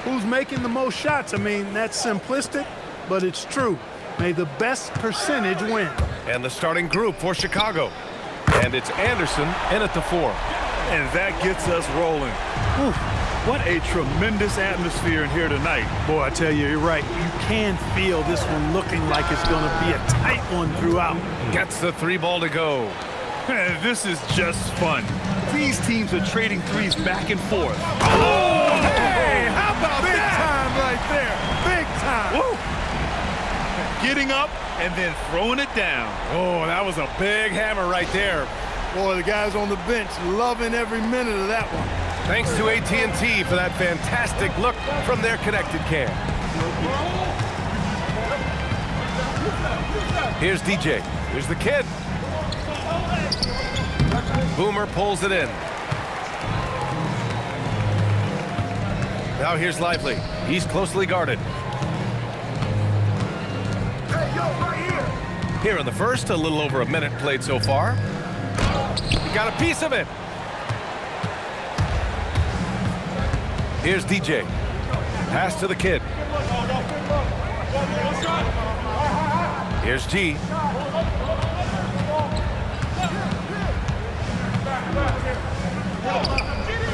Who's making the most shots? I mean, that's simplistic, but it's true. May the best percentage win. And the starting group for Chicago. And it's Anderson in at the 4. And that gets us rolling. Whew, what a tremendous atmosphere in here tonight. Boy, I tell you, you're right. You can feel this one looking like it's going to be a tight one throughout. Gets the 3 ball to go. This is just fun. These teams are trading threes back and forth. Oh, hey, how about big time right there? Big time. Woo. Getting up and then throwing it down. Oh, that was a big hammer right there. Boy, the guys on the bench loving every minute of that one. Thanks to AT&T for that fantastic look from their connected cam. Here's DJ. Here's the kid. Boomer pulls it in. Now here's Lively. He's closely guarded. Here in the first, a little over a minute played so far. He got a piece of it. Here's DJ. Pass to the kid. Here's G.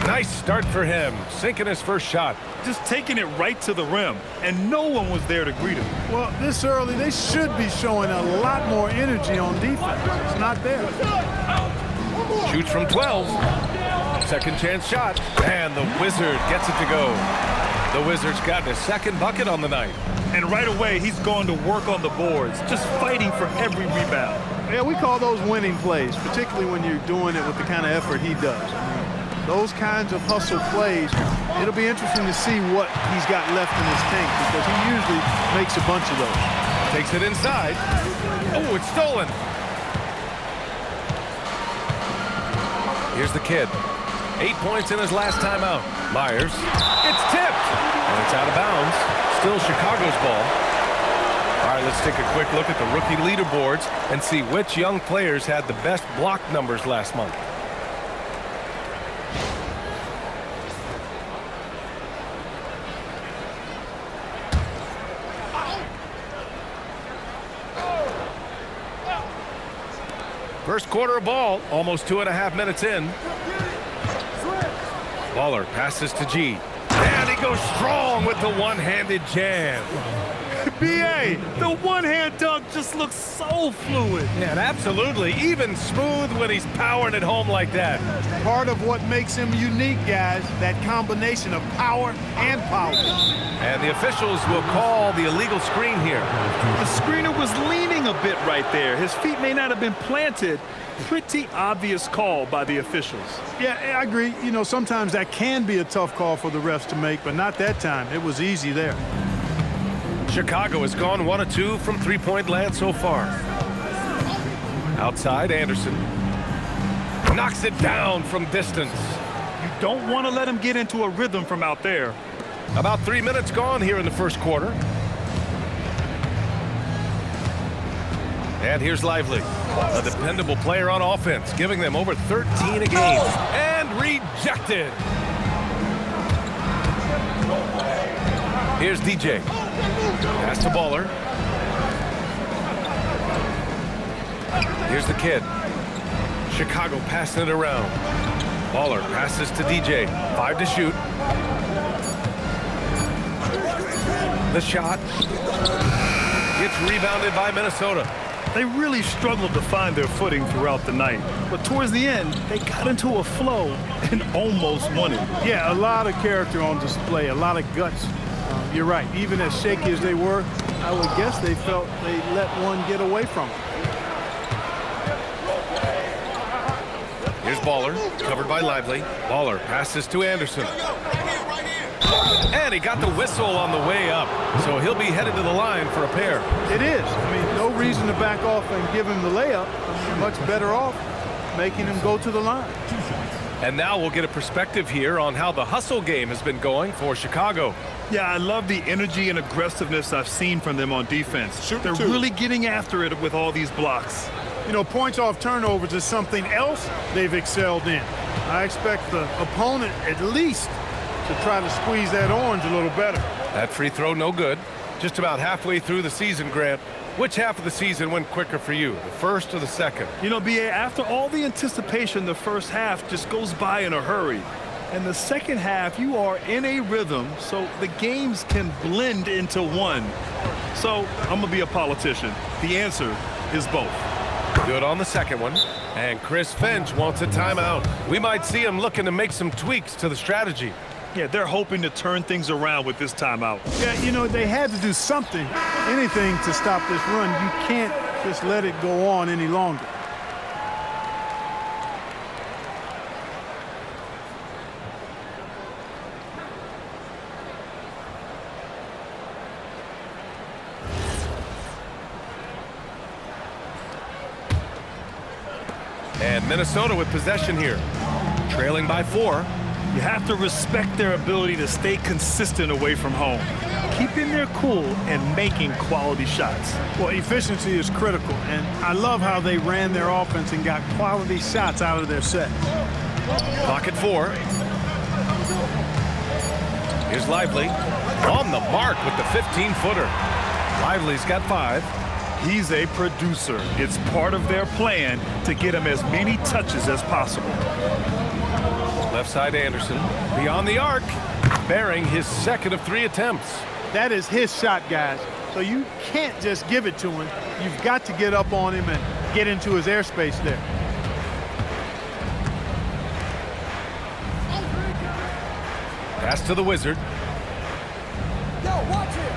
Nice start for him, sinking his first shot. Just taking it right to the rim, and no one was there to greet him. Well, this early, they should be showing a lot more energy on defense. It's not there. Shoots from 12. Second chance shot, and the Wizard gets it to go. The Wizard's gotten his second bucket on the night. And right away, he's going to work on the boards, just fighting for every rebound. Yeah, we call those winning plays, particularly when you're doing it with the kind of effort he does. Those kinds of hustle plays, it'll be interesting to see what he's got left in his tank because he usually makes a bunch of those. Takes it inside. Oh, it's stolen. Here's the kid. 8 points in his last time out. Myers. It's tipped. And it's out of bounds. Still Chicago's ball. All right, let's take a quick look at the rookie leaderboards and see which young players had the best block numbers last month. First quarter of ball, almost 2.5 minutes in. Baller passes to G. And he goes strong with the one-handed jam. BA, the one-hand dunk just looks so fluid. Yeah, absolutely. Even smooth when he's powering it home like that. Part of what makes him unique, guys, that combination of power and power. And the officials will call the illegal screen here. The screener was leaning a bit right there. His feet may not have been planted. Pretty obvious call by the officials. Yeah, I agree. You know, sometimes that can be a tough call for the refs to make, but not that time. It was easy there. Chicago has gone 1 of 2 from three-point land so far. Outside, Anderson. Knocks it down from distance. You don't want to let him get into a rhythm from out there. About 3 minutes gone here in the first quarter. And here's Lively, a dependable player on offense, giving them over 13 a game. And rejected. Here's DJ. Pass to Baller. Here's the kid. Chicago passing it around. Baller passes to DJ. 5 to shoot. The shot. Gets rebounded by Minnesota. They really struggled to find their footing throughout the night. But towards the end, they got into a flow and almost won it. Yeah, a lot of character on display, a lot of guts. You're right. Even as shaky as they were, I would guess they felt they let one get away from them. Here's Baller, covered by Lively. Baller passes to Anderson. And he got the whistle on the way up, so he'll be headed to the line for a pair. It is. I mean, no reason to back off and give him the layup. I mean, much better off making him go to the line. And now we'll get a perspective here on how the hustle game has been going for Chicago. Yeah, I love the energy and aggressiveness I've seen from them on defense. They're really getting after it with all these blocks. You know, points off turnovers is something else they've excelled in. I expect the opponent at least to try to squeeze that orange a little better. That free throw no good. Just about halfway through the season, Grant. Which half of the season went quicker for you, the first or the second? You know, BA, after all the anticipation, the first half just goes by in a hurry. And the second half, you are in a rhythm, so the games can blend into one. So I'm going to be a politician. The answer is both. Good on the second one. And Chris Finch wants a timeout. We might see him looking to make some tweaks to the strategy. Yeah, they're hoping to turn things around with this timeout. Yeah, you know, they had to do something, anything to stop this run. You can't just let it go on any longer. And Minnesota with possession here, trailing by 4. You have to respect their ability to stay consistent away from home, keeping their cool and making quality shots. Well, efficiency is critical, and I love how they ran their offense and got quality shots out of their set. Clock at 4. Here's Lively on the mark with the 15-footer. Lively's got 5. He's a producer. It's part of their plan to get him as many touches as possible. Left side Anderson, beyond the arc, bearing his second of 3 attempts. That is his shot, guys. So you can't just give it to him. You've got to get up on him and get into his airspace there. Pass to the Wizard. Yo, watch it.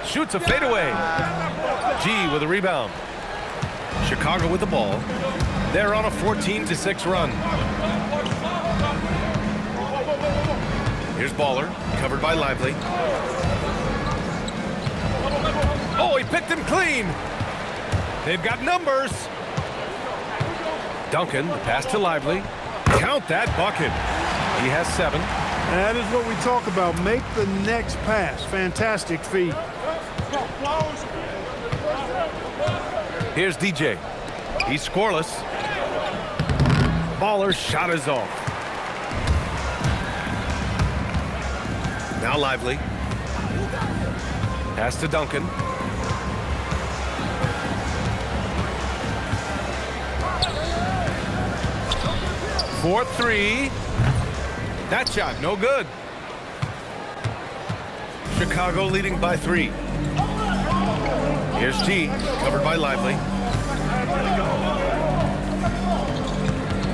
Shoots a fadeaway. G with a rebound. Chicago with the ball. They're on a 14-6 run. Here's Baller, covered by Lively. Oh, he picked him clean. They've got numbers. Duncan, the pass to Lively. Count that bucket. He has 7. That is what we talk about. Make the next pass. Fantastic feed. Here's DJ. He's scoreless. Baller's shot is off. Now Lively. Pass to Duncan. For 3. That shot, no good. Chicago leading by 3. Here's G, covered by Lively.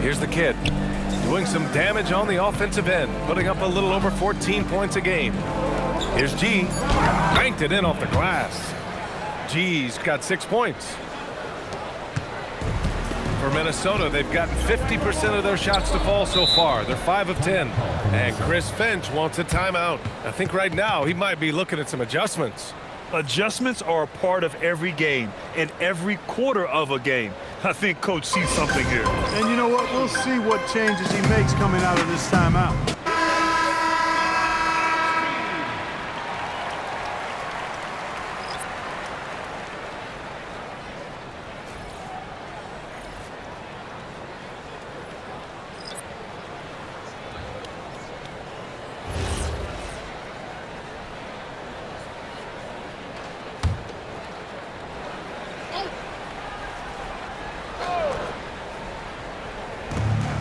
Here's the kid, doing some damage on the offensive end, putting up a little over 14 points a game. Here's G, banked it in off the glass. G's got 6 points. For Minnesota, they've gotten 50% of their shots to fall so far. They're 5 of 10. And Chris Finch wants a timeout. I think right now he might be looking at some adjustments. Adjustments are a part of every game and every quarter of a game. I think Coach sees something here. And you know what? We'll see what changes he makes coming out of this timeout.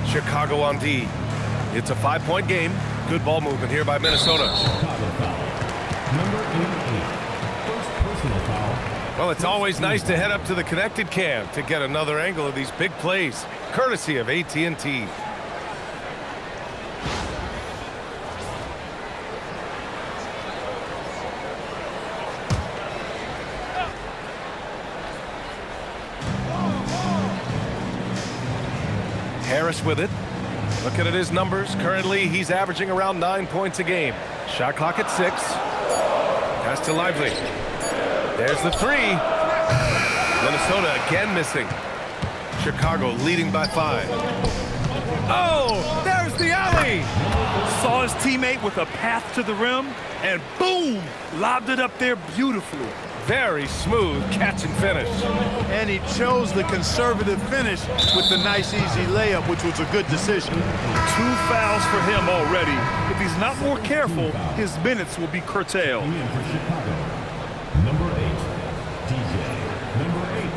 Chicago on D. It's a 5-point game. Good ball movement here by Minnesota. Number 88, first personal foul. Well, it's always nice to head up to the connected cam to get another angle of these big plays, courtesy of AT&T. Harris with it. Looking at his numbers. Currently, he's averaging around 9 points a game. Shot clock at 6. Pass to Lively. There's the 3. Minnesota again missing. Chicago leading by 5. Oh, there's the alley. Saw his teammate with a path to the rim, and boom, lobbed it up there beautifully. Very smooth catch and finish. And he chose the conservative finish with the nice, easy layup, which was a good decision. 2 fouls for him already. If he's not more careful, his minutes will be curtailed. In for Chicago, number 8, DJ. Number 8.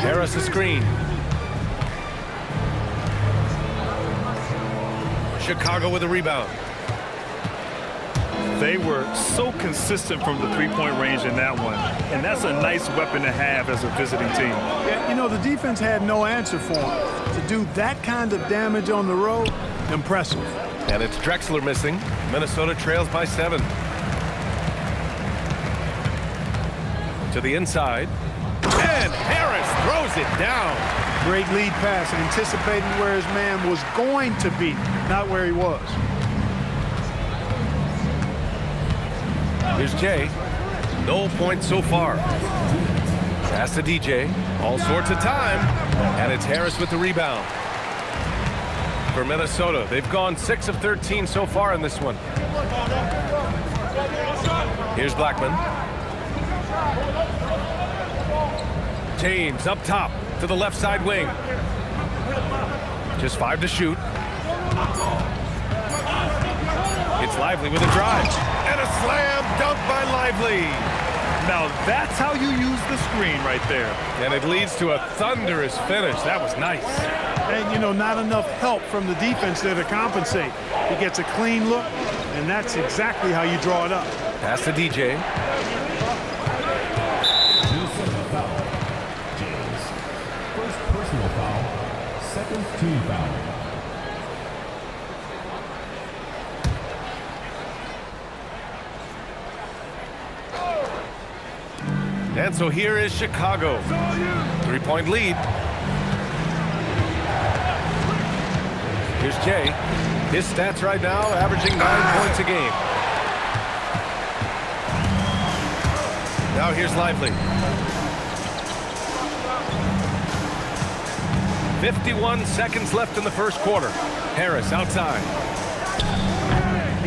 Harris a screen. Chicago with a rebound. They were so consistent from the three-point range in that one, and that's a nice weapon to have as a visiting team. Yeah, you know, the defense had no answer for him. To do that kind of damage on the road, impressive. And it's Drexler missing. Minnesota trails by 7. To the inside. And Harris throws it down. Great lead pass, anticipating where his man was going to be, not where he was. Here's Jay. No points so far. Pass to DJ. All sorts of time. And it's Harris with the rebound. For Minnesota, they've gone 6 of 13 so far in this one. Here's Blackman. James up top to the left side wing. Just 5 to shoot. It's Lively with a drive. And a slam dunk by Lively. Now that's how you use the screen right there. And it leads to a thunderous finish. That was nice. And, you know, not enough help from the defense there to compensate. He gets a clean look, and that's exactly how you draw it up. Pass to DJ. James. First personal foul, second team foul. And so here is Chicago. 3-point lead. Here's Jay. His stats right now averaging 9 points a game. Now here's Lively. 51 seconds left in the first quarter. Harris outside.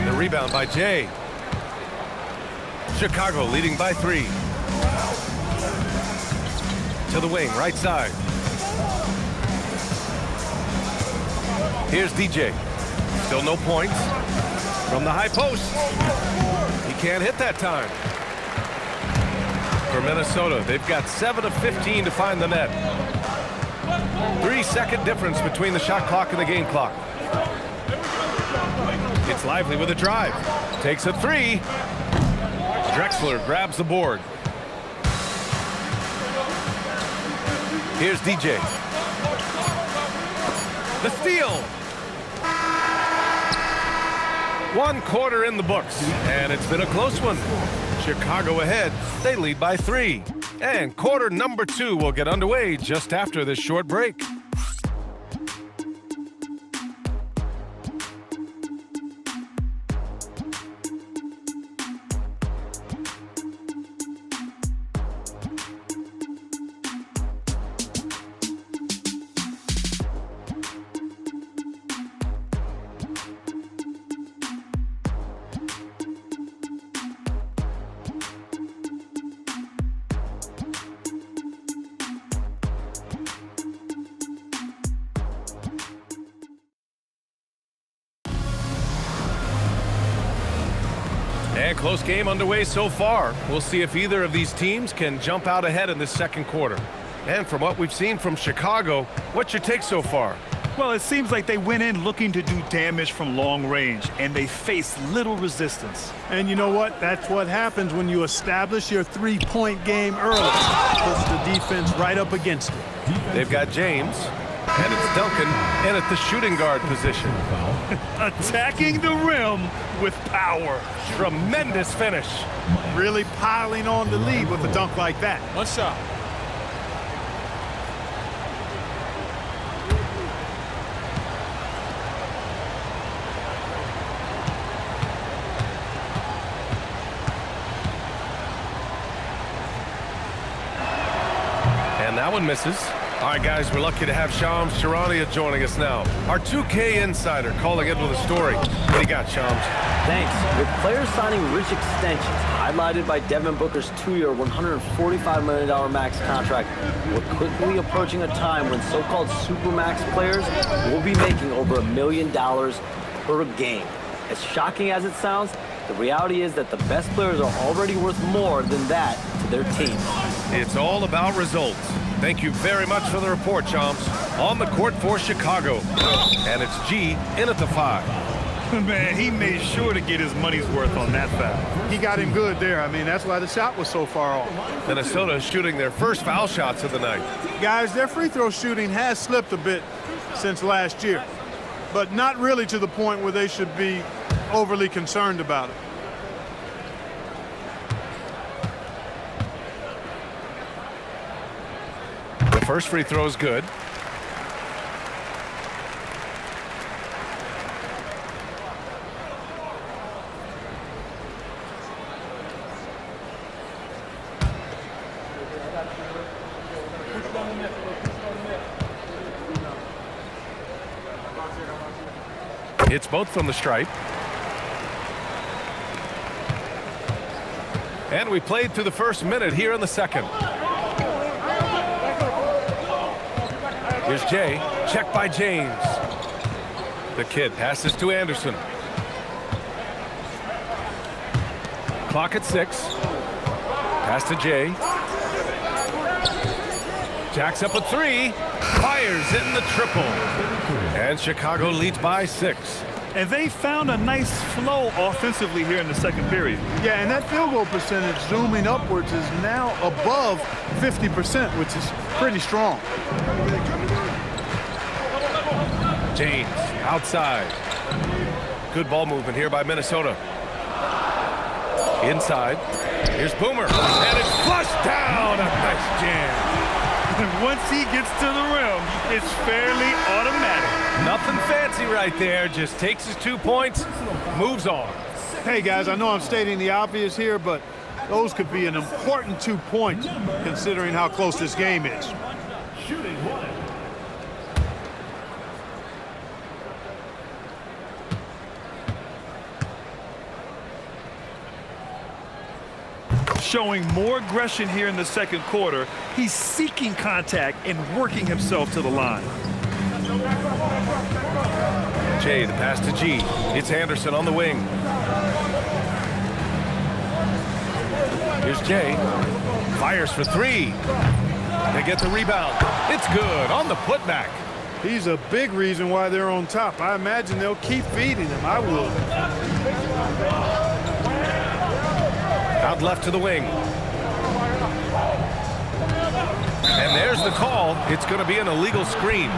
The rebound by Jay. Chicago leading by 3. To the wing, right side. Here's DJ. Still no points. From the high post. He can't hit that time. For Minnesota, they've got 7 of 15 to find the net. 3-second difference between the shot clock and the game clock. It's Lively with a drive. Takes a 3. Drexler grabs the board. Here's DJ. The steal. 1 quarter in the books, and it's been a close one. Chicago ahead. They lead by 3. And quarter number 2 will get underway just after this short break. And close game underway so far. We'll see if either of these teams can jump out ahead in this second quarter. And from what we've seen from Chicago, what's your take so far? Well, it seems like they went in looking to do damage from long range, and they faced little resistance. And you know what? That's what happens when you establish your three-point game early. Puts the defense right up against it. They've got James, and it's Duncan in at the shooting guard position. Attacking the rim with power. Tremendous finish. Really piling on the lead with a dunk like that. One shot. that one misses. All right, guys, we're lucky to have Shams Charania joining us now. Our 2K insider calling in with a story. What do you got, Shams? Thanks. With players signing rich extensions, highlighted by Devin Booker's 2-year, $145 million max contract, we're quickly approaching a time when so-called supermax players will be making over $1 million per game. As shocking as it sounds, the reality is that the best players are already worth more than that to their teams. It's all about results. Thank you very much for the report, Chomps. On the court for Chicago. And it's G in at the 5. Man, he made sure to get his money's worth on that foul. He got him good there. I mean, that's why the shot was so far off. Minnesota is shooting their first foul shots of the night. Guys, their free throw shooting has slipped a bit since last year, but not really to the point where they should be overly concerned about it. The first free throw is good. It's both from the stripe. And we played through the first minute here in the second. Here's Jay, checked by James. The kid passes to Anderson. Clock at 6. Pass to Jay. Jacks up a 3. Fires in the triple. And Chicago leads by 6. And they found a nice flow offensively here in the second period. Yeah, and that field goal percentage zooming upwards is now above 50%, which is pretty strong. James outside. Good ball movement here by Minnesota. Inside. Here's Boomer. And it's flushed down. A nice jam. And once he gets to the rim, it's fairly automatic. Nothing fancy right there. Just takes his 2 points, moves on. Hey, guys, I know I'm stating the obvious here, but those could be an important 2 points considering how close this game is. Shooting one. Showing more aggression here in the second quarter. He's seeking contact and working himself to the line. Jay, the pass to G. It's Anderson on the wing. Here's Jay. Fires for 3. They get the rebound. It's good on the putback. He's a big reason why they're on top. I imagine they'll keep feeding him. I will. Out left to the wing. And there's the call. It's going to be an illegal screen.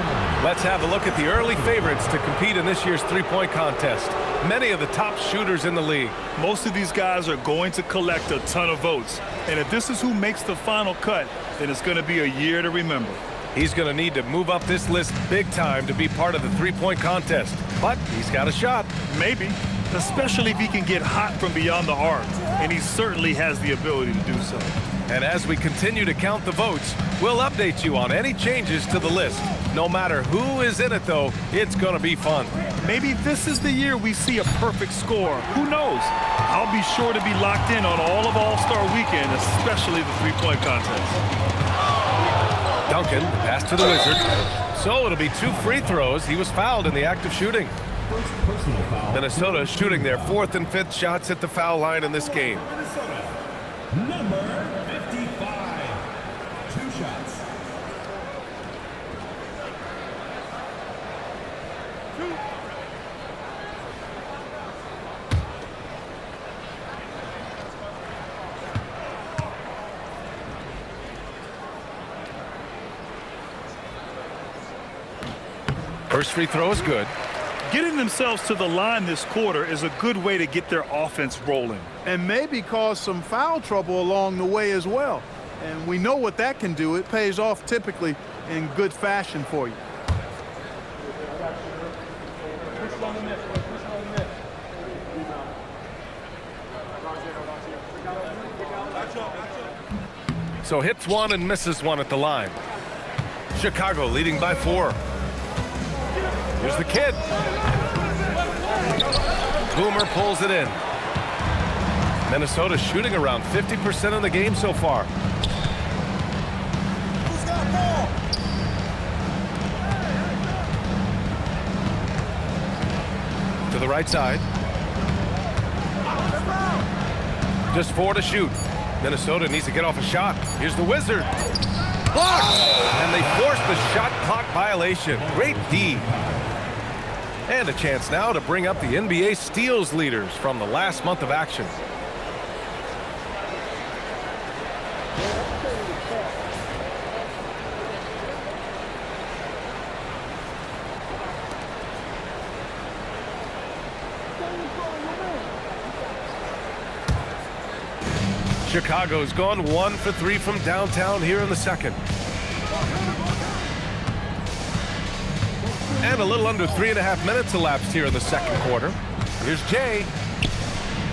Let's have a look at the early favorites to compete in this year's three-point contest. Many of the top shooters in the league. Most of these guys are going to collect a ton of votes. And if this is who makes the final cut, then it's going to be a year to remember. He's going to need to move up this list big time to be part of the three-point contest. But he's got a shot. Maybe, especially if he can get hot from beyond the arc. And he certainly has the ability to do so. And as we continue to count the votes, we'll update you on any changes to the list. No matter who is in it, though, it's going to be fun. Maybe this is the year we see a perfect score. Who knows? I'll be sure to be locked in on all of All-Star Weekend, especially the three-point contest. Duncan, pass to the Wizard. So it'll be 2 free throws. He was fouled in the act of shooting. Personal foul. Minnesota shooting their 4th and 5th shots at the foul line in this game. Number 55. 2 shots. First free throw is good. Getting themselves to the line this quarter is a good way to get their offense rolling. And maybe cause some foul trouble along the way as well. And we know what that can do. It pays off typically in good fashion for you. So hits one and misses one at the line. Chicago leading by 4. Here's the kid. Boomer pulls it in. Minnesota shooting around 50% of the game so far. Who's got ball? To the right side. Just 4 to shoot. Minnesota needs to get off a shot. Here's the Wizard. Blocked! And they force the shot clock violation. Great D. And a chance now to bring up the NBA steals leaders from the last month of action. Chicago's gone 1 for 3 from downtown here in the second. And a little under 3.5 minutes elapsed here in the second quarter. Here's Jay.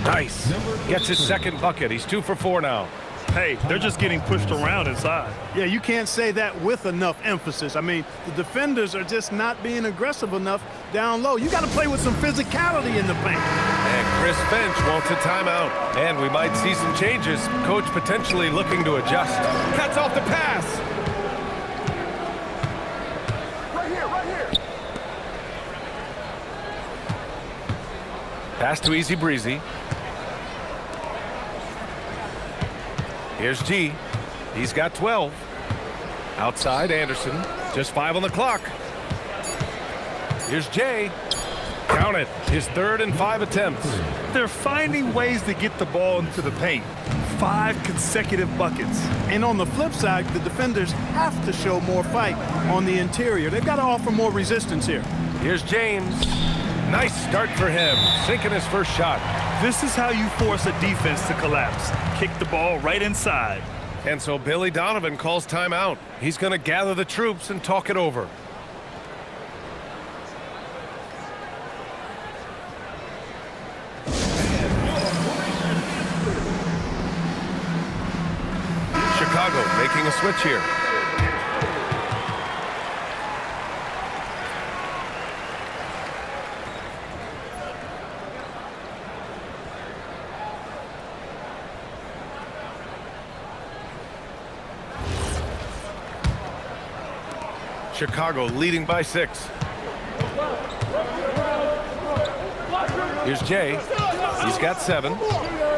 Nice. Gets his second bucket. He's 2 for 4 now. Hey, they're just getting pushed around inside. Yeah, you can't say that with enough emphasis. I mean, the defenders are just not being aggressive enough down low. You got to play with some physicality in the paint. And Chris Finch wants a timeout. And we might see some changes. Coach potentially looking to adjust. Cuts off the pass. Right here. Pass to Easy Breezy. Here's G. He's got 12. Outside, Anderson. Just 5 on the clock. Here's Jay. Count it. His 3rd and 5 attempts. They're finding ways to get the ball into the paint. 5 consecutive buckets. And on the flip side, the defenders have to show more fight on the interior. They've got to offer more resistance here. Here's James. Nice start for him. Sinking his first shot. This is how you force a defense to collapse. Kick the ball right inside. And so Billy Donovan calls timeout. He's going to gather the troops and talk it over. Chicago making a switch here. Chicago leading by 6. Here's Jay. He's got 7.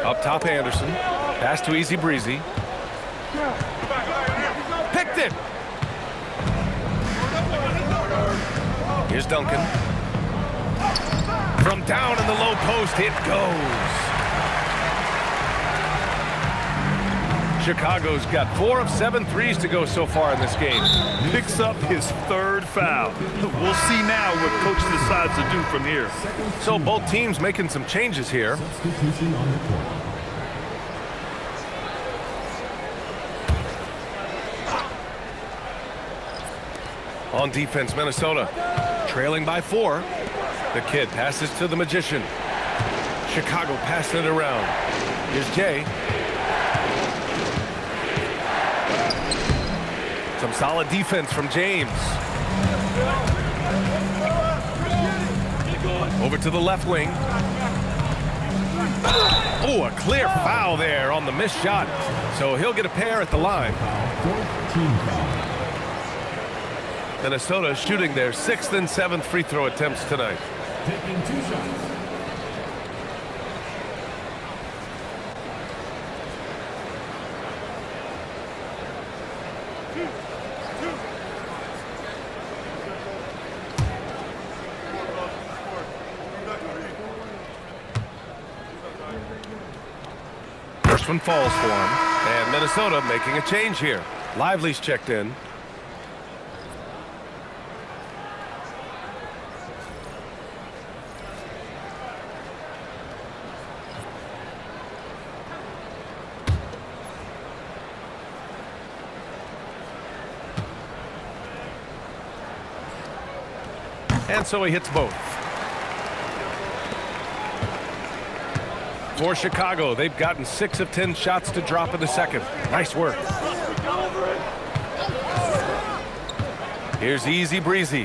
Up top, Anderson. Pass to Easy Breezy. Picked it. Here's Duncan. From down in the low post, it goes. Chicago's got 4 of 7 threes to go so far in this game. Picks up his 3rd foul. We'll see now what coach decides to do from here. So both teams making some changes here. Substitution on the court. On defense, Minnesota trailing by 4. The kid passes to the Magician. Chicago passing it around. Here's Jay. Some solid defense from James. Over to the left wing. Oh, a clear foul there on the missed shot. So he'll get a pair at the line. Team foul. Minnesota shooting their 6th and 7th free throw attempts tonight. Taking 2 shots. First one falls for him. And Minnesota making a change here. Lively's checked in. And so he hits both. For Chicago, they've gotten 6 of 10 shots to drop in the second. Nice work. Here's Easy Breezy.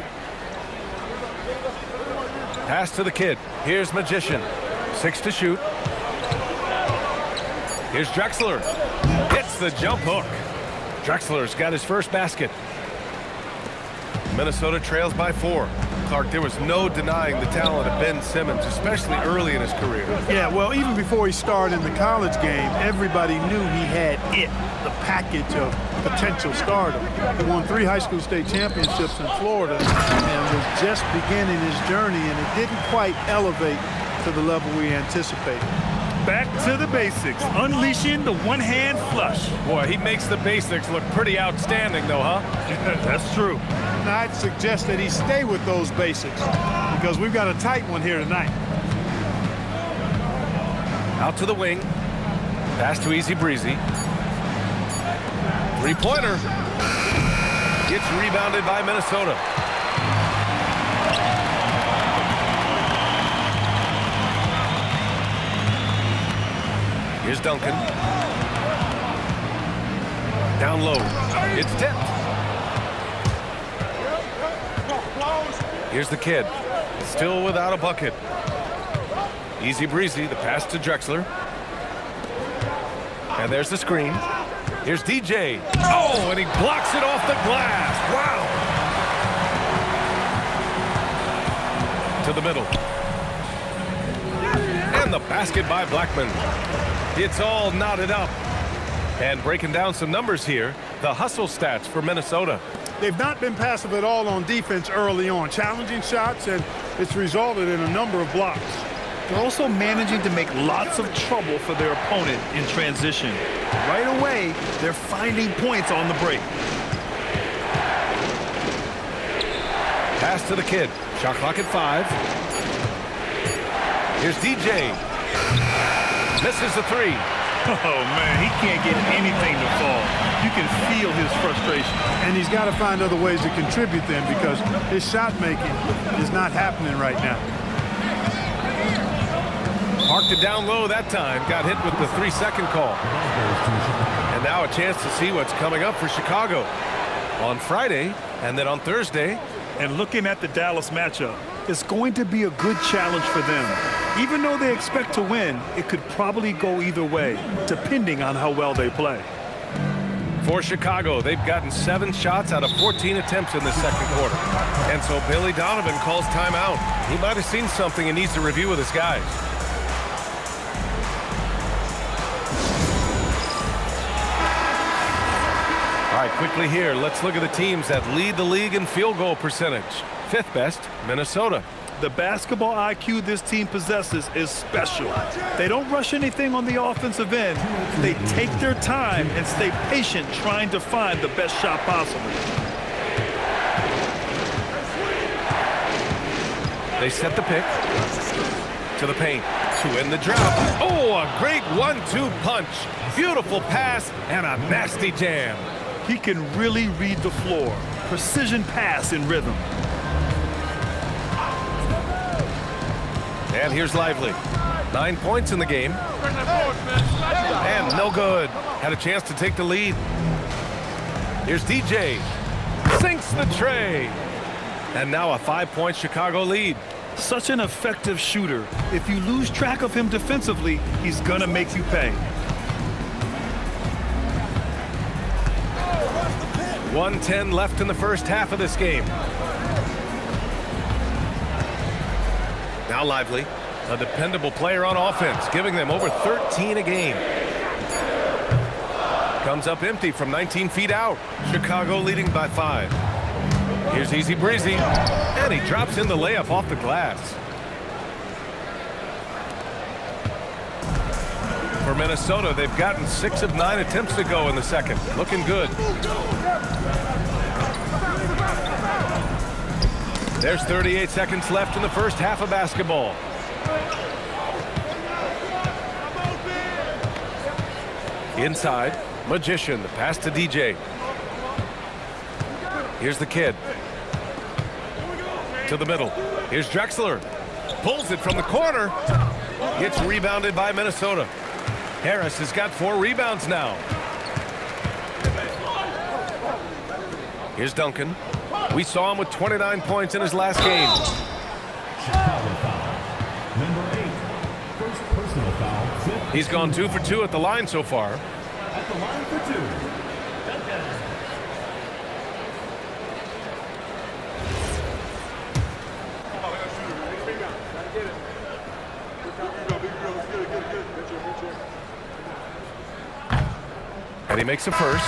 Pass to the kid. Here's Magician. 6 to shoot. Here's Drexler. Hits the jump hook. Drexler's got his first basket. Minnesota trails by 4. Clark, there was no denying the talent of Ben Simmons, especially early in his career. Yeah, well, even before he started in the college game, everybody knew he had it, the package of potential stardom. He won 3 high school state championships in Florida and was just beginning his journey, and it didn't quite elevate to the level we anticipated. Back to the basics, unleashing the one-hand flush. Boy, he makes the basics look pretty outstanding, though, huh? That's true. And I'd suggest that he stay with those basics because we've got a tight one here tonight. Out to the wing. Pass to Easy Breezy. 3-pointer. Gets rebounded by Minnesota. Here's Duncan. Down low. It's tipped. Here's the kid. Still without a bucket. Easy Breezy, the pass to Drexler. And there's the screen. Here's DJ. Oh, and he blocks it off the glass. Wow. To the middle. And the basket by Blackman. It's all knotted up. And breaking down some numbers here, the hustle stats for Minnesota. They've not been passive at all on defense early on, challenging shots, and it's resulted in a number of blocks. They're also managing to make lots of trouble for their opponent in transition. Right away, they're finding points on the break. Pass to the kid. Shot clock at 5. Here's DJ. Misses the 3. Oh, man, he can't get anything to fall. You can feel his frustration. And he's got to find other ways to contribute then because his shot making is not happening right now. Parked it down low that time. Got hit with the 3-second call. And now a chance to see what's coming up for Chicago on Friday and then on Thursday. And looking at the Dallas matchup, it's going to be a good challenge for them. Even though they expect to win, it could probably go either way, depending on how well they play. For Chicago, they've gotten 7 shots out of 14 attempts in the second quarter. And so Billy Donovan calls timeout. He might have seen something and needs to review with his guys. All right, quickly here, let's look at the teams that lead the league in field goal percentage. 5th best, Minnesota. The basketball IQ this team possesses is special. They don't rush anything on the offensive end. They take their time and stay patient trying to find the best shot possible. They set the pick to the paint to win the drop. Oh, a great 1-2 punch. Beautiful pass and a nasty jam. He can really read the floor. Precision pass in rhythm. And here's Lively. 9 points in the game. And no good. Had a chance to take the lead. Here's DJ. Sinks the tray. And now a 5-point Chicago lead. Such an effective shooter. If you lose track of him defensively, he's gonna make you pay. 1:10 left in the first half of this game. Now Lively, a dependable player on offense, giving them over 13 a game. Comes up empty from 19 feet out. Chicago leading by 5. Here's Easy Breezy, and he drops in the layup off the glass. For Minnesota, they've gotten 6 of 9 attempts to go in the second. Looking good. There's 38 seconds left in the first half of basketball. Inside, Magician, the pass to DJ. Here's the kid. To the middle. Here's Drexler. Pulls it from the corner. Gets rebounded by Minnesota. Harris has got 4 rebounds now. Here's Duncan. We saw him with 29 points in his last game. Chicago foul. Number 8. First personal foul. Fifth. He's gone 2 for 2 at the line so far. At the line for 2. And he makes a first.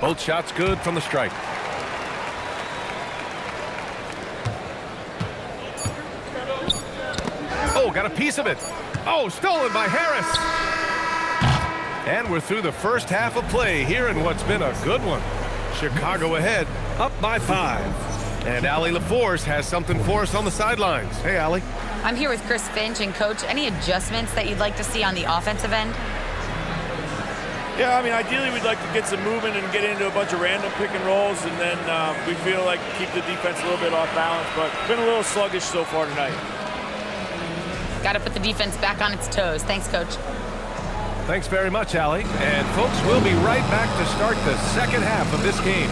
Both shots good from the stripe. Oh, got a piece of it. Oh, stolen by Harris. And we're through the first half of play here in what's been a good one. Chicago ahead, up by 5. And Allie LaForce has something for us on the sidelines. Hey, Allie. I'm here with Chris Finch. And, Coach, any adjustments that you'd like to see on the offensive end? Yeah, I mean, ideally we'd like to get some movement and get into a bunch of random pick and rolls, and then we feel like keep the defense a little bit off balance, but been a little sluggish so far tonight. Got to put the defense back on its toes. Thanks, Coach. Thanks very much, Allie. And, folks, we'll be right back to start the second half of this game.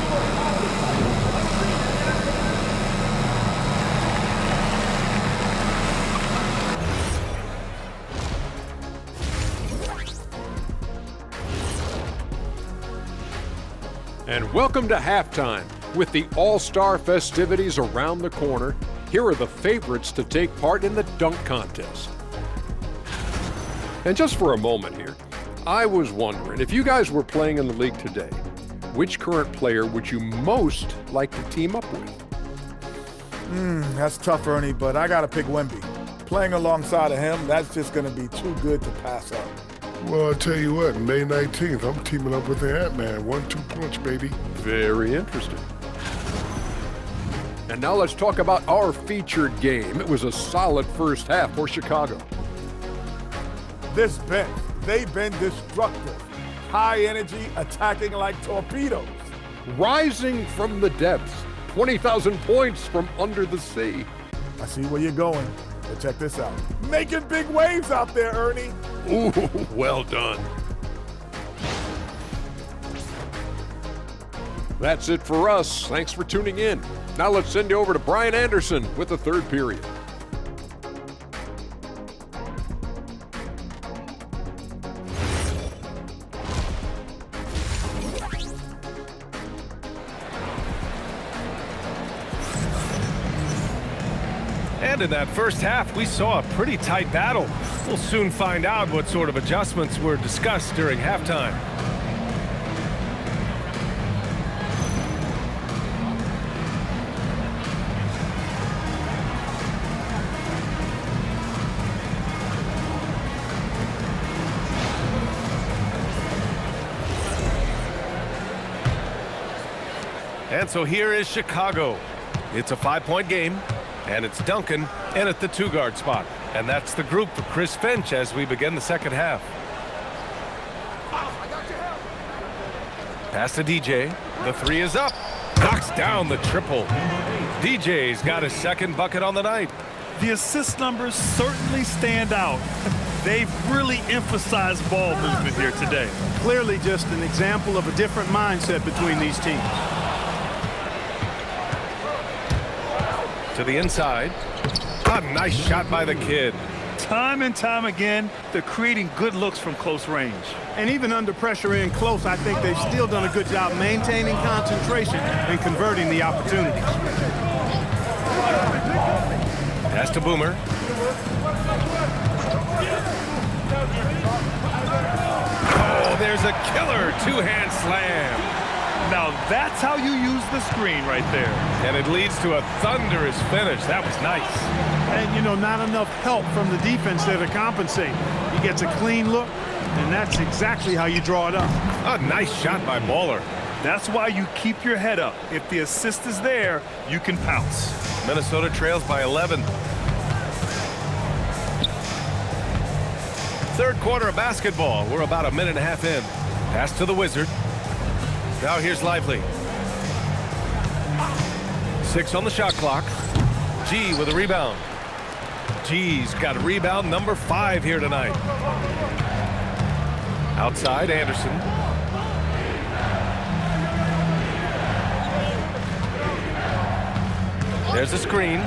And welcome to halftime. With the All-Star festivities around the corner, here are the favorites to take part in the dunk contest. And just for a moment here, I was wondering, if you guys were playing in the league today, which current player would you most like to team up with? That's tough, Ernie, but I got to pick Wemby. Playing alongside of him, that's just going to be too good to pass up. Well, I'll tell you what, May 19th, I'm teaming up with the Ant-Man. 1-2 punch, baby. Very interesting. And now let's talk about our featured game. It was a solid first half for Chicago. This bench, they've been destructive. High energy, attacking like torpedoes. Rising from the depths, 20,000 points from under the sea. I see where you're going, but check this out. Making big waves out there, Ernie. Ooh, well done. That's it for us. Thanks for tuning in. Now let's send you over to Brian Anderson with the third period. And in that first half, we saw a pretty tight battle. We'll soon find out what sort of adjustments were discussed during halftime. And so here is Chicago. It's a 5-point game. And it's Duncan in at the 2-guard spot. And that's the group for Chris Finch as we begin the second half. Pass to DJ. The 3 is up. Knocks down the triple. DJ's got his second bucket on the night. The assist numbers certainly stand out. They've really emphasized ball movement here today. Clearly just an example of a different mindset between these teams. To the inside. A nice shot by the kid. Time and time again, they're creating good looks from close range. And even under pressure in close, I think they've still done a good job maintaining concentration and converting the opportunities. Pass to Boomer. Oh, there's a killer two-hand slam. Now that's how you use the screen right there. And it leads to a thunderous finish. That was nice. And, you know, not enough help from the defense there to compensate. He gets a clean look, and that's exactly how you draw it up. A nice shot by Baller. That's why you keep your head up. If the assist is there, you can pounce. Minnesota trails by 11. Third quarter of basketball. We're about a minute and a half in. Pass to the Wizard. Now here's Lively. 6 on the shot clock. G with a rebound. G's got a rebound number 5 here tonight. Outside, Anderson. There's the screen.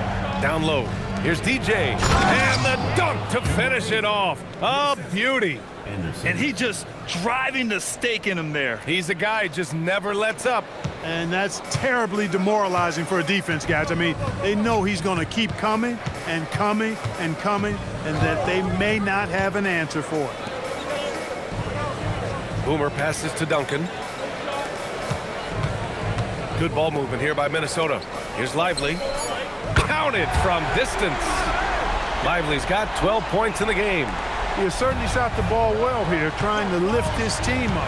Down low. Here's DJ. And the dunk to finish it off. A beauty. And he just driving the stake in him there. He's a guy who just never lets up. And that's terribly demoralizing for a defense, guys. I mean, they know he's going to keep coming and coming and coming, and that they may not have an answer for it. Boomer passes to Duncan. Good ball movement here by Minnesota. Here's Lively. Counted from distance. Lively's got 12 points in the game. He has certainly shot the ball well here, trying to lift his team up.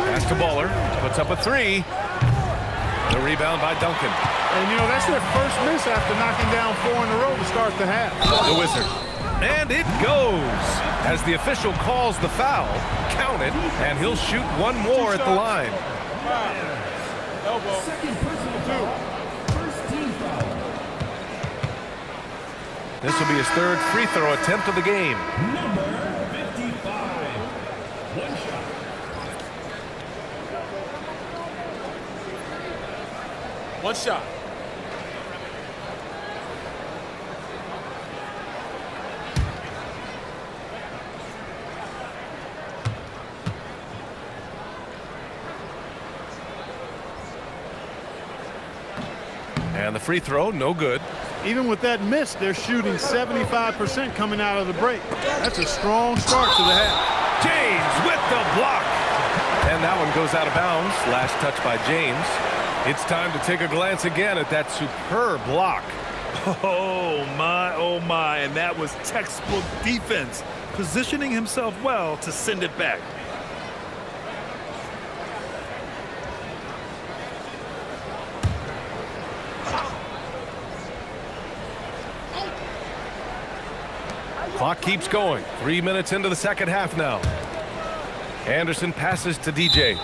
Pass to Baller. Puts up a 3. The rebound by Duncan. And, you know, that's their first miss after knocking down 4 in a row to start the half. The Wizard. And it goes as the official calls the foul. Counted, and he'll shoot one more at the line. Second personal foul. First team foul. This will be his third free throw attempt of the game. Number 55. One shot. One shot. And the free throw, no good. Even with that miss, they're shooting 75% coming out of the break. That's a strong start to the half. James with the block. And that one goes out of bounds. Last touch by James. It's time to take a glance again at that superb block. Oh, my. And that was textbook defense, positioning himself well to send it back. Clock keeps going. 3 minutes into the second half now. Anderson passes to DJ.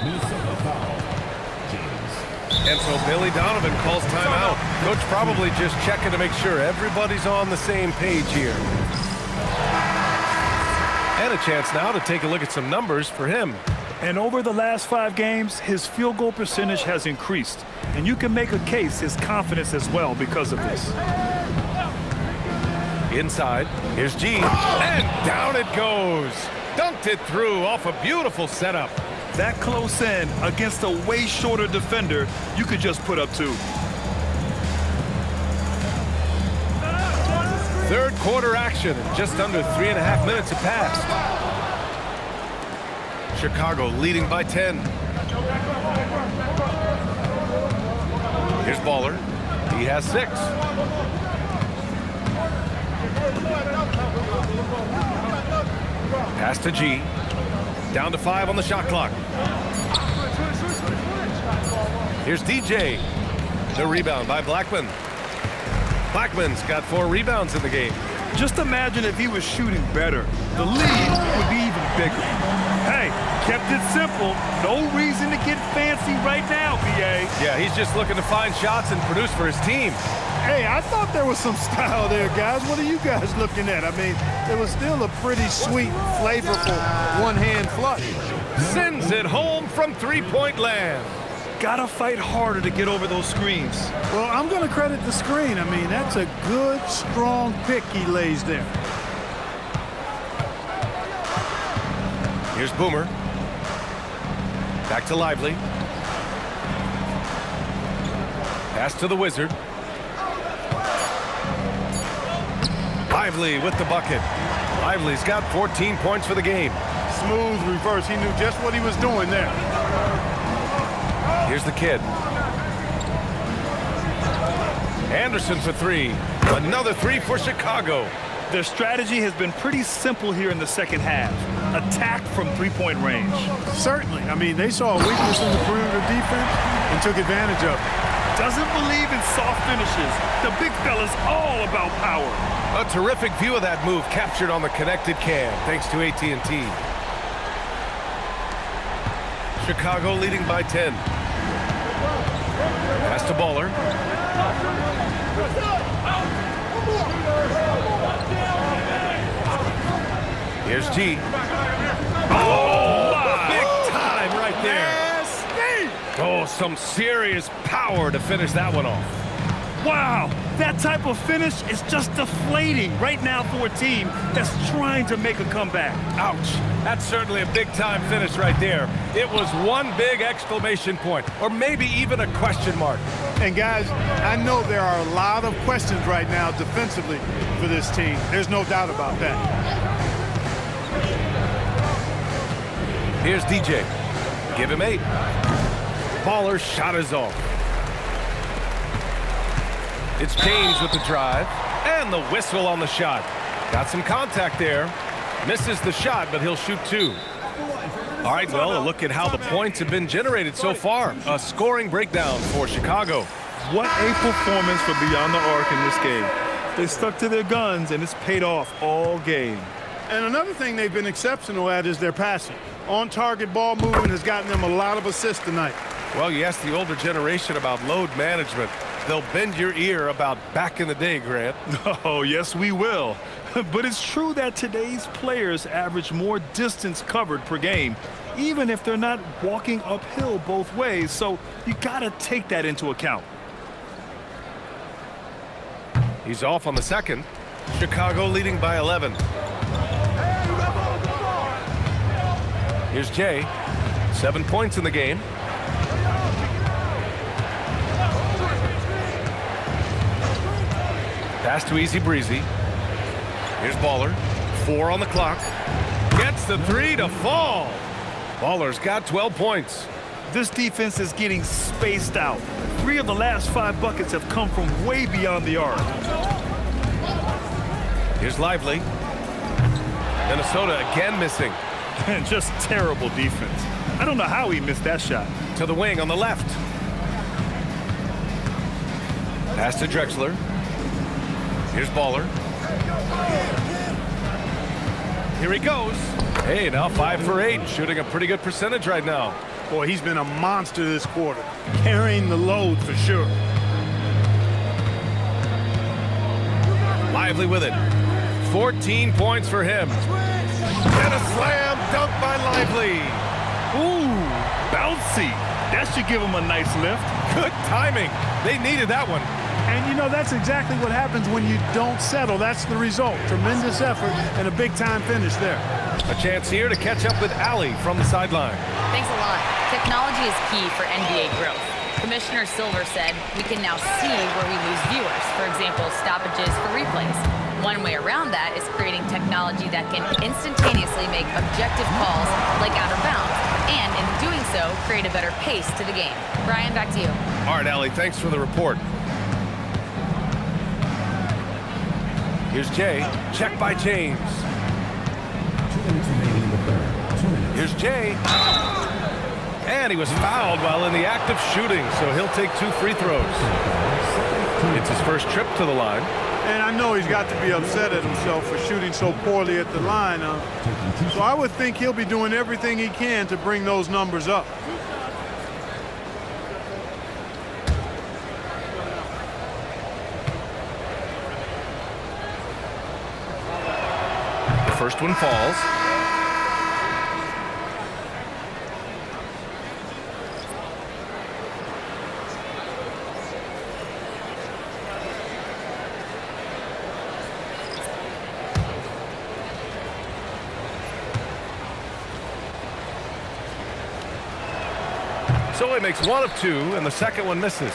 And so Billy Donovan calls timeout. Coach probably just checking to make sure everybody's on the same page here. And a chance now to take a look at some numbers for him. And over the last 5 games, his field goal percentage has increased. And you can make a case his confidence as well because of this. Inside, here's G, and down it goes. Dunked it through off a beautiful setup. That close in against a way shorter defender, you could just put up 2. Third quarter action, just under 3.5 minutes have passed. Chicago leading by 10. Here's Baller. He has 6. Pass to G. Down to 5 on the shot clock. Here's DJ. The rebound by Blackman. Blackman's got 4 rebounds in the game. Just imagine if he was shooting better. The lead would be even bigger. Hey, kept it simple. No reason to get fancy right now, BA. Yeah, he's just looking to find shots and produce for his team. Hey, I thought there was some style there, guys. What are you guys looking at? I mean, it was still a pretty sweet, flavorful one-hand flush. Sends it home from three-point land. Gotta fight harder to get over those screens. Well, I'm going to credit the screen. I mean, that's a good, strong pick he lays there. Here's Boomer. Back to Lively. Pass to the Wizard. Lively with the bucket. Lively's got 14 points for the game. Smooth reverse. He knew just what he was doing there. Here's the kid. Anderson for 3. Another 3 for Chicago. Their strategy has been pretty simple here in the second half. Attack from three-point range. Certainly. I mean, they saw a weakness in the perimeter defense, and and took advantage of it. Doesn't believe in soft finishes. The big fella's all about power. A terrific view of that move captured on the connected cam, thanks to AT&T. Chicago leading by 10. Pass to Baller. Here's G. Oh, my. Big time right there. Oh, some serious power to finish that one off. Wow, that type of finish is just deflating right now for a team that's trying to make a comeback. Ouch. That's certainly a big-time finish right there. It was one big exclamation point, or maybe even a question mark. And guys, I know there are a lot of questions right now defensively for this team. There's no doubt about that. Here's DJ. Give him 8. Baller's shot is off. It's James with the drive, and the whistle on the shot. Got some contact there. Misses the shot, but he'll shoot 2. All right, well, a look at how the points have been generated so far. A scoring breakdown for Chicago. What a performance for Beyond the Arc in this game. They stuck to their guns, and it's paid off all game. And another thing they've been exceptional at is their passing. On-target ball movement has gotten them a lot of assists tonight. Well, you ask the older generation about load management. They'll bend your ear about back in the day, Grant. Oh, yes, we will. But it's true that today's players average more distance covered per game, even if they're not walking uphill both ways. So you got to take that into account. He's off on the second. Chicago leading by 11. Here's Jay. 7 points in the game. Pass to Easy Breezy. Here's Baller. 4 on the clock. Gets the 3 to fall. Baller's got 12 points. This defense is getting spaced out. 3 of the last 5 buckets have come from way beyond the arc. Here's Lively. Minnesota again missing. And just terrible defense. I don't know how he missed that shot. To the wing on the left. Pass to Drexler. Here's Baller. Here he goes. Hey, now 5 for 8. Shooting a pretty good percentage right now. Boy, he's been a monster this quarter. Carrying the load for sure. Lively with it. 14 points for him. And a slam dunk by Lively. Ooh, bouncy. That should give him a nice lift. Good timing. They needed that one. And, you know, that's exactly what happens when you don't settle. That's the result. Tremendous effort and a big-time finish there. A chance here to catch up with Allie from the sideline. Thanks a lot. Technology is key for NBA growth. Commissioner Silver said we can now see where we lose viewers. For example, stoppages for replays. One way around that is creating technology that can instantaneously make objective calls like out of bounds, and in doing so, create a better pace to the game. Brian, back to you. All right, Allie, thanks for the report. Here's Jay. Check by James. 2 minutes remaining in the third. 2 minutes. Here's Jay. And he was fouled while in the act of shooting, so he'll take 2 free throws. It's his first trip to the line. And I know he's got to be upset at himself for shooting so poorly at the line. So I would think he'll be doing everything he can to bring those numbers up. The first one falls. So he makes 1 of 2, and the second one misses.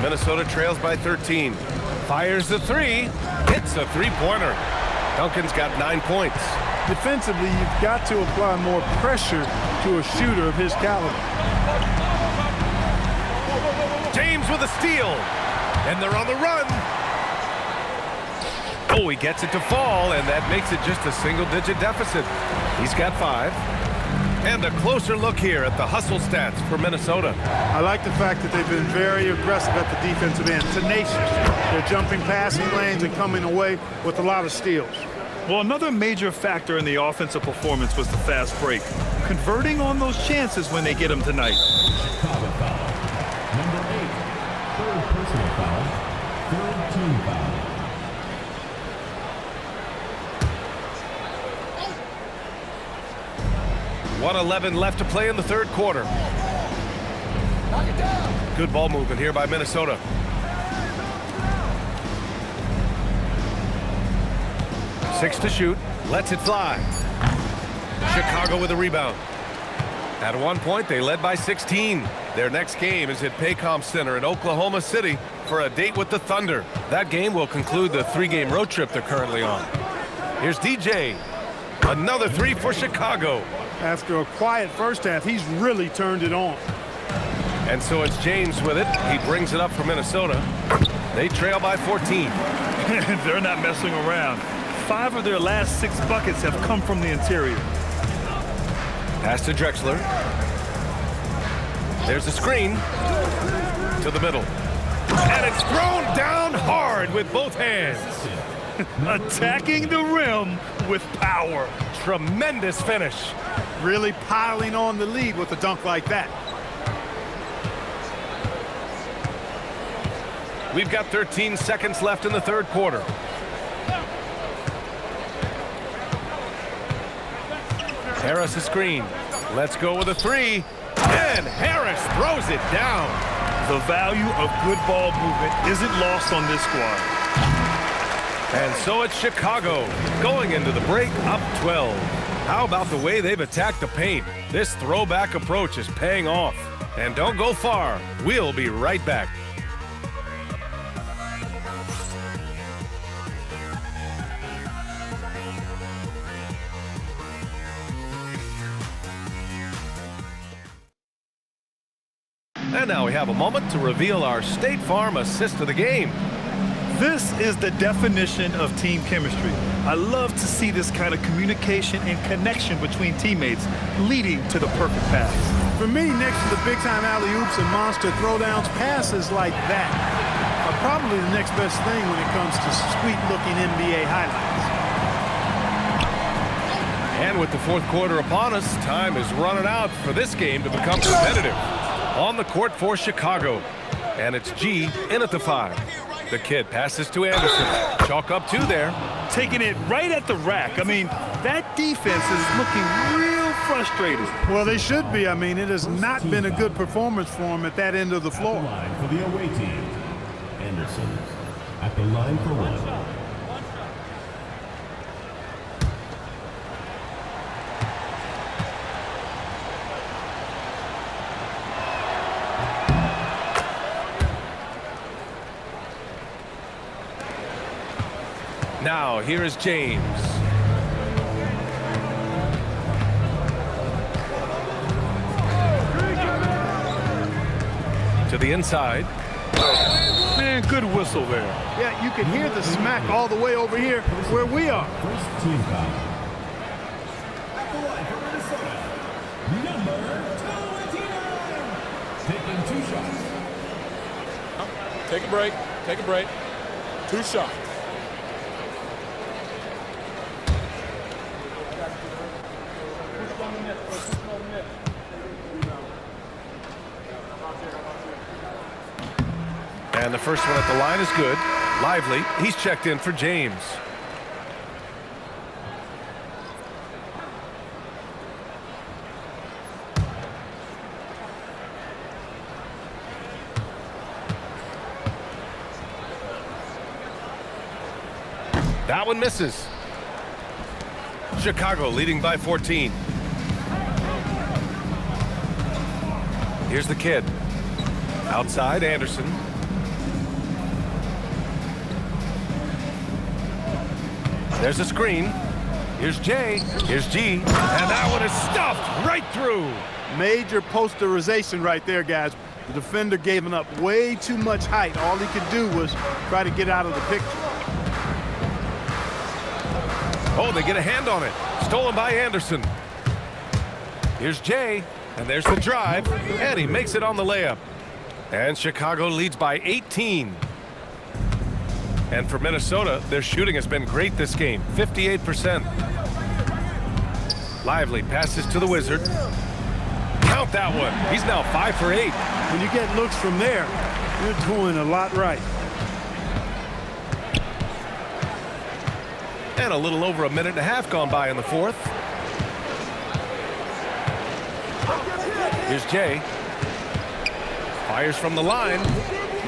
Minnesota trails by 13. Fires the 3. Hits a 3-pointer. Duncan's got 9 points. Defensively, you've got to apply more pressure to a shooter of his caliber. James with a steal. And they're on the run. Oh, he gets it to fall, and that makes it just a single-digit deficit. He's got 5. And a closer look here at the hustle stats for Minnesota. I like the fact that they've been very aggressive at the defensive end, tenacious. They're jumping passing lanes and coming away with a lot of steals. Well, another major factor in the offensive performance was the fast break. Converting on those chances when they get them tonight. Chicago foul. Number 8. Third personal foul. Third team foul. .111 left to play in the third quarter. Good ball movement here by Minnesota. Six to shoot. Lets it fly. Chicago with a rebound. At one point, they led by 16. Their next game is at Paycom Center in Oklahoma City for a date with the Thunder. That game will conclude the 3-game road trip they're currently on. Here's DJ. Another three for Chicago. After a quiet first half, he's really turned it on. And so it's James with it. He brings it up for Minnesota. They trail by 14. They're not messing around. 5 of their last 6 buckets have come from the interior. Pass to Drexler. There's a screen to the middle. And it's thrown down hard with both hands. Attacking the rim with power. Tremendous finish. Really piling on the lead with a dunk like that. We've got 13 seconds left in the third quarter. Harris a screen. Let's go with a three. And Harris throws it down. The value of good ball movement isn't lost on this squad. And so it's Chicago going into the break up 12. How about the way they've attacked the paint? This throwback approach is paying off. And don't go far. We'll be right back. And now we have a moment to reveal our State Farm assist of the game. This is the definition of team chemistry. I love to see this kind of communication and connection between teammates leading to the perfect pass. For me, next to the big-time alley-oops and monster throwdowns, passes like that are probably the next best thing when it comes to sweet-looking NBA highlights. And with the fourth quarter upon us, time is running out for this game to become competitive. On the court for Chicago. And it's G in at the 5. The kid passes to Anderson. Chalk up 2 there. Taking it right at the rack. I mean, that defense is looking real frustrated. Well, they should be. I mean, it has not been a good performance for them at that end of the floor. At the line for the away team. Anderson at the line for 1. Now, here is James. To the inside. Man, good whistle there. Yeah, you can hear the smack all the way over here where we are. First team foul. At the line for Minnesota. Number 29. Taking 2 shots. Take a break. Take a break. 2 shots. And the first one at the line is good. Lively. He's checked in for James. That one misses. Chicago leading by 14. Here's the kid. Outside, Anderson. There's a screen. Here's J. Here's G. And that one is stuffed right through. Major posterization right there, guys. The defender gave up way too much height. All he could do was try to get out of the picture. Oh, they get a hand on it. Stolen by Anderson. Here's Jay, and there's the drive, and he makes it on the layup. And Chicago leads by 18. And for Minnesota, their shooting has been great this game, 58%. Lively passes to the Wizard. Count that one. He's now 5 for 8. When you get looks from there, you're doing a lot right. And a little over a minute and a half gone by in the fourth. Here's Jay. Fires from the line.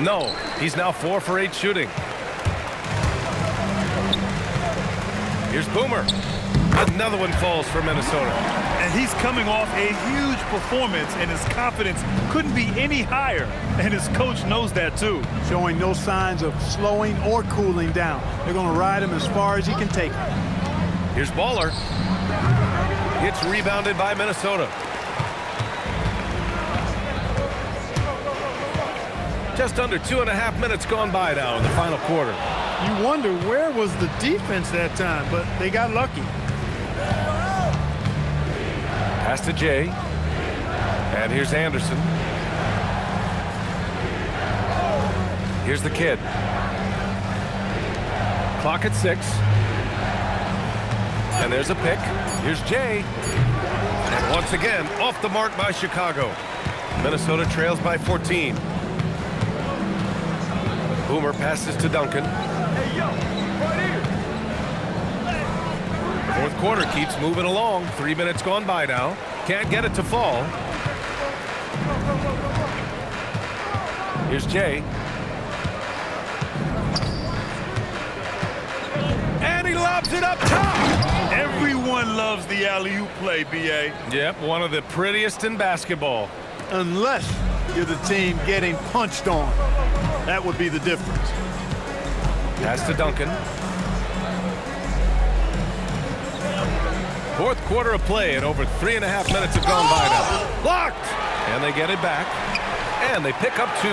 No, he's now 4 for 8 shooting. Here's Boomer. Another one falls for Minnesota. And he's coming off a huge performance, and his confidence couldn't be any higher. And his coach knows that too. Showing no signs of slowing or cooling down. They're going to ride him as far as he can take him. Here's Baller. It's rebounded by Minnesota. Just under 2.5 minutes gone by now in the final quarter. You wonder where was the defense that time, but they got lucky. Pass to Jay. And here's Anderson. Here's the kid. Clock at 6. And there's a pick. Here's Jay. And once again, off the mark by Chicago. Minnesota trails by 14. Boomer passes to Duncan. Fourth quarter keeps moving along. 3 minutes gone by now. Can't get it to fall. Here's Jay. And he lobs it up top. Everyone loves the alley-oop play, B.A. Yep, one of the prettiest in basketball. Unless you're the team getting punched on. That would be the difference. Pass to Duncan. Fourth quarter of play, and over 3.5 minutes have gone by now. Blocked! And they get it back. And they pick up 2.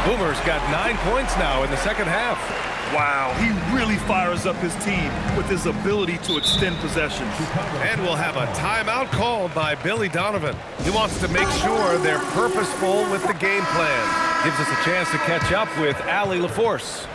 Boomer's got 9 points now in the second half. Wow, he really fires up his team with his ability to extend possessions. And we'll have a timeout called by Billy Donovan. He wants to make sure they're purposeful with the game plan. Gives us a chance to catch up with Allie LaForce.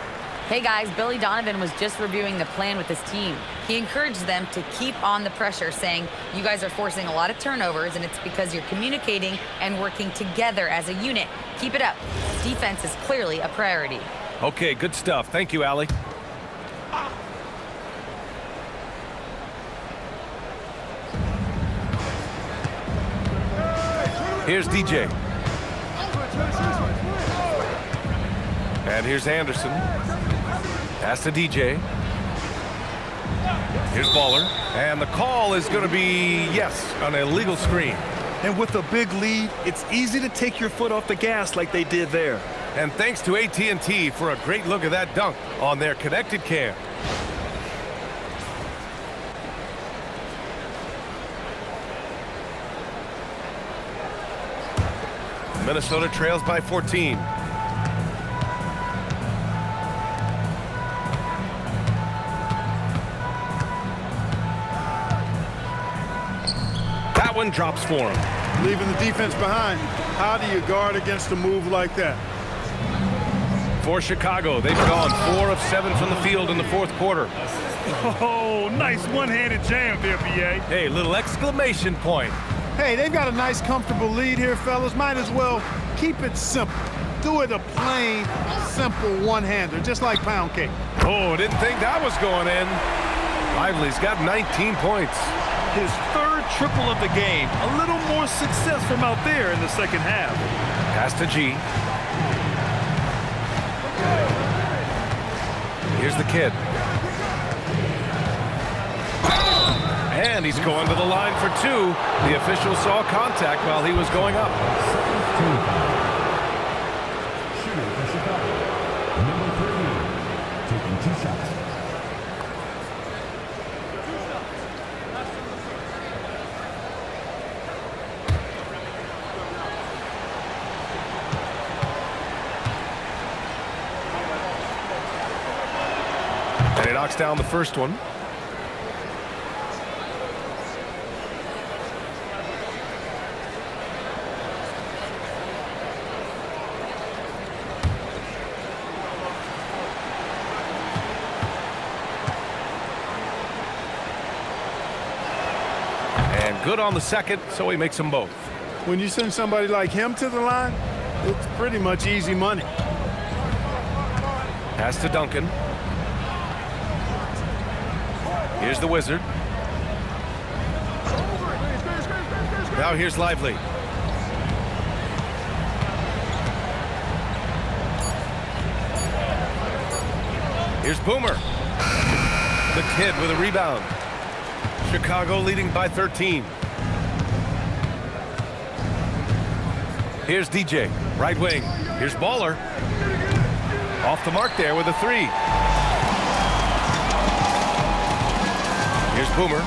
Hey guys, Billy Donovan was just reviewing the plan with his team. He encouraged them to keep on the pressure, saying, you guys are forcing a lot of turnovers, and it's because you're communicating and working together as a unit. Keep it up. Defense is clearly a priority. Okay, good stuff. Thank you, Allie. Here's DJ. And here's Anderson. Pass to DJ. Here's Baller. And the call is going to be, yes, an illegal screen. And with a big lead, it's easy to take your foot off the gas like they did there. And thanks to AT&T for a great look at that dunk on their connected cam. Minnesota trails by 14. That one drops for him. Leaving the defense behind. How do you guard against a move like that? For Chicago, they've gone 4 of 7 from the field in the fourth quarter. Oh, nice one-handed jam there, B.A. Hey, little exclamation point. Hey, they've got a nice, comfortable lead here, fellas. Might as well keep it simple. Do it a plain, simple one-hander, just like pound cake. Oh, didn't think that was going in. Lively's got 19 points. His third triple of the game. A little more success from out there in the second half. Pass to G. Here's the kid. And he's going to the line for 2. The official saw contact while he was going up. Shooting for Chicago. Number 3, taking 2 shots. And he knocks down the first one. Good on the second, so he makes them both. When you send somebody like him to the line, it's pretty much easy money. Pass to Duncan. Here's the Wizard. Now here's Lively. Here's Boomer. The Kid with a rebound. Chicago leading by 13. Here's DJ, right wing. Here's Baller. Off the mark there with a three. Here's Boomer.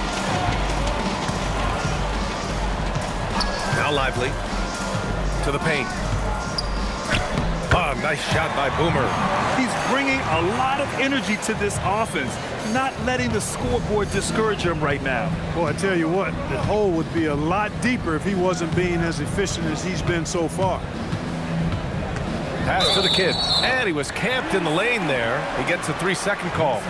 Now Lively. To the paint. Oh, nice shot by Boomer. He's bringing a lot of energy to this offense, not letting the scoreboard discourage him right now. Boy, I tell you what, the hole would be a lot deeper if he wasn't being as efficient as he's been so far. Pass to the Kid. And he was camped in the lane there. He gets a 3-second call.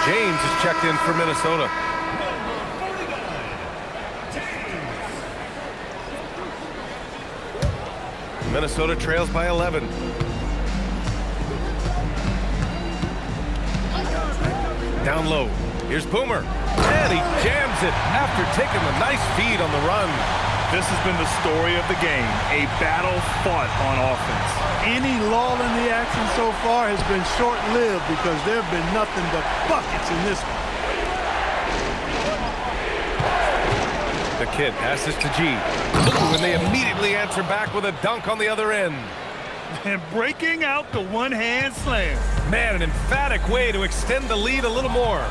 James is checked in for Minnesota. Minnesota trails by 11. Down low. Here's Boomer. And he jams it after taking a nice feed on the run. This has been the story of the game, a battle fought on offense. Any lull in the action so far has been short-lived because there have been nothing but buckets in this one. The Kid passes to G. Ooh, and they immediately answer back with a dunk on the other end. And breaking out the one-hand slam. Man, an emphatic way to extend the lead a little more.